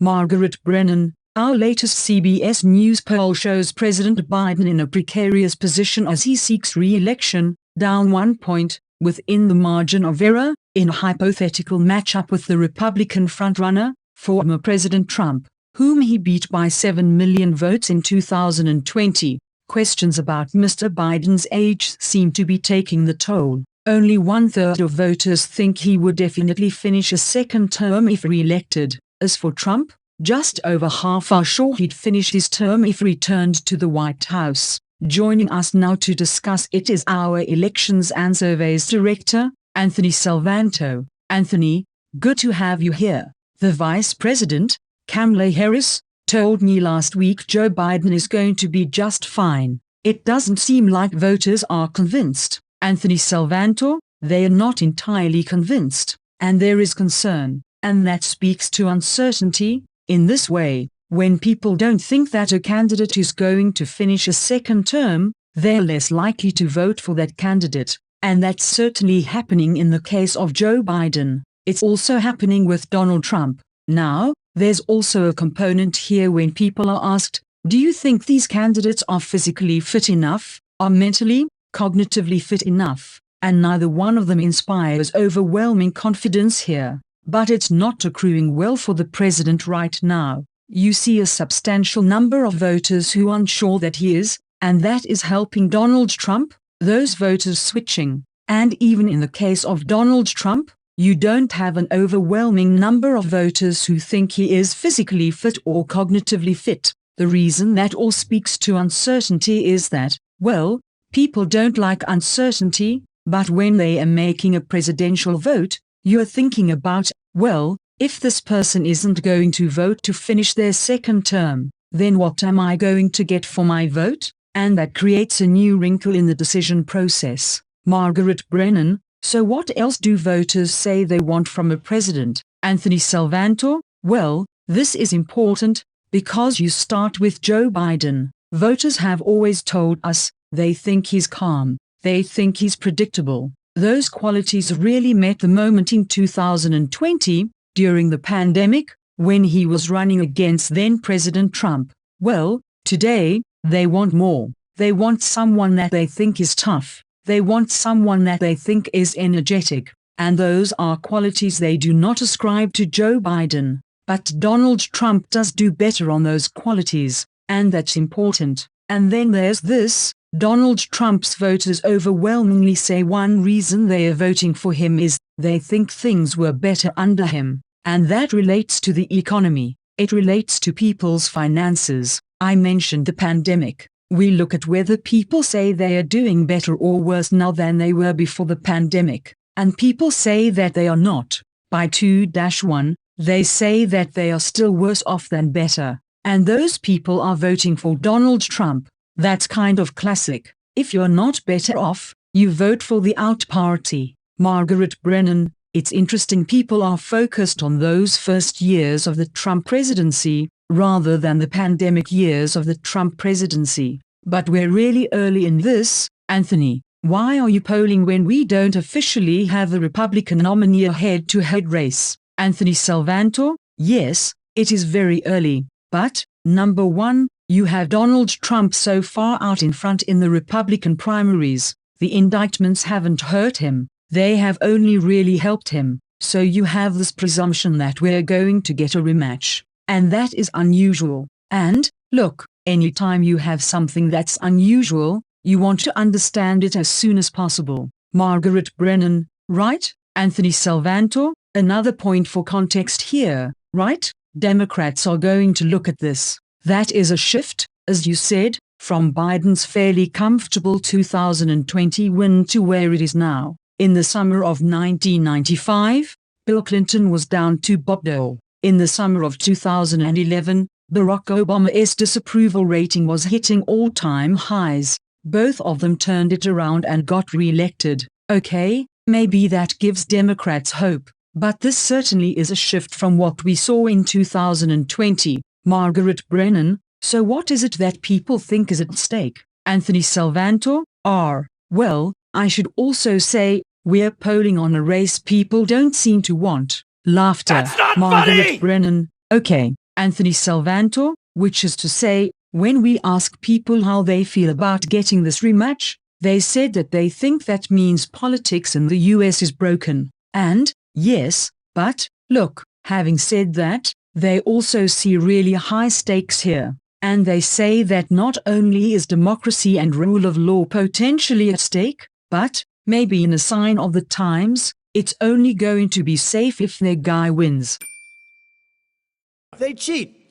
Margaret Brennan, our latest CBS News poll shows President Biden in a precarious position as he seeks re-election, down 1 point, within the margin of error, in a hypothetical matchup with the Republican frontrunner, former President Trump, whom he beat by 7 million votes in 2020. Questions about Mr. Biden's age seem to be taking the toll. Only 1/3 of voters think he would definitely finish a second term if re-elected. As for Trump, just over half are sure he'd finish his term if returned to the White House. Joining us now to discuss it is our Elections and Surveys Director, Anthony Salvanto. Anthony, good to have you here. The Vice President, Kamala Harris, told me last week Joe Biden is going to be just fine. It doesn't seem like voters are convinced. Anthony Salvanto, they are not entirely convinced, and there is concern, and that speaks to uncertainty. In this way, when people don't think that a candidate is going to finish a second term, they're less likely to vote for that candidate, and that's certainly happening in the case of Joe Biden. It's also happening with Donald Trump. Now, there's also a component here when people are asked, do you think these candidates are physically fit enough, are mentally, cognitively fit enough? And neither one of them inspires overwhelming confidence here. But it's not accruing well for the president right now. You see a substantial number of voters who are unsure that he is, and that is helping Donald Trump, those voters switching. And even in the case of Donald Trump, you don't have an overwhelming number of voters who think he is physically fit or cognitively fit. The reason that all speaks to uncertainty is that, well, people don't like uncertainty, but when they are making a presidential vote, you're thinking about, well, if this person isn't going to vote to finish their second term, then what am I going to get for my vote? And that creates a new wrinkle in the decision process. Margaret Brennan, so what else do voters say they want from a president? Anthony Salvanto, well, this is important, because you start with Joe Biden. Voters have always told us, they think he's calm, they think he's predictable. Those qualities really met the moment in 2020, during the pandemic, when he was running against then-President Trump. Well, today, they want more. They want someone that they think is tough. They want someone that they think is energetic. And those are qualities they do not ascribe to Joe Biden. But Donald Trump does do better on those qualities, and that's important. And then there's this. Donald Trump's voters overwhelmingly say one reason they are voting for him is, they think things were better under him. And that relates to the economy. It relates to people's finances. I mentioned the pandemic. We look at whether people say they are doing better or worse now than they were before the pandemic. And people say that they are not. By 2-1, they say that they are still worse off than better. And those people are voting for Donald Trump. That's kind of classic. If you're not better off, you vote for the out party. Margaret Brennan, it's interesting people are focused on those first years of the Trump presidency, rather than the pandemic years of the Trump presidency. But we're really early in this. Anthony, why are you polling when we don't officially have a Republican nominee a head-to-head race? Anthony Salvanto, yes, it is very early. But, number one, you have Donald Trump so far out in front in the Republican primaries. The indictments haven't hurt him. They have only really helped him. So you have this presumption that we're going to get a rematch. And that is unusual. And, look, anytime you have something that's unusual, you want to understand it as soon as possible. Margaret Brennan, right? Anthony Salvanto, another point for context here, right? Democrats are going to look at this. That is a shift, as you said, from Biden's fairly comfortable 2020 win to where it is now. In the summer of 1995, Bill Clinton was down to Bob Dole. In the summer of 2011, Barack Obama's disapproval rating was hitting all-time highs. Both of them turned it around and got re-elected. Okay, maybe that gives Democrats hope, but this certainly is a shift from what we saw in 2020. Margaret Brennan, so what is it that people think is at stake? Anthony Salvanto, well, I should also say, we're polling on a race people don't seem to want. Laughter. That's not Margaret funny! Brennan, okay, Anthony Salvanto, which is to say, when we ask people how they feel about getting this rematch, they said that they think that means politics in the US is broken. And, yes, but, look, having said that, they also see really high stakes here. And they say that not only is democracy and rule of law potentially at stake, but, maybe in a sign of the times, it's only going to be safe if their guy wins. They cheat.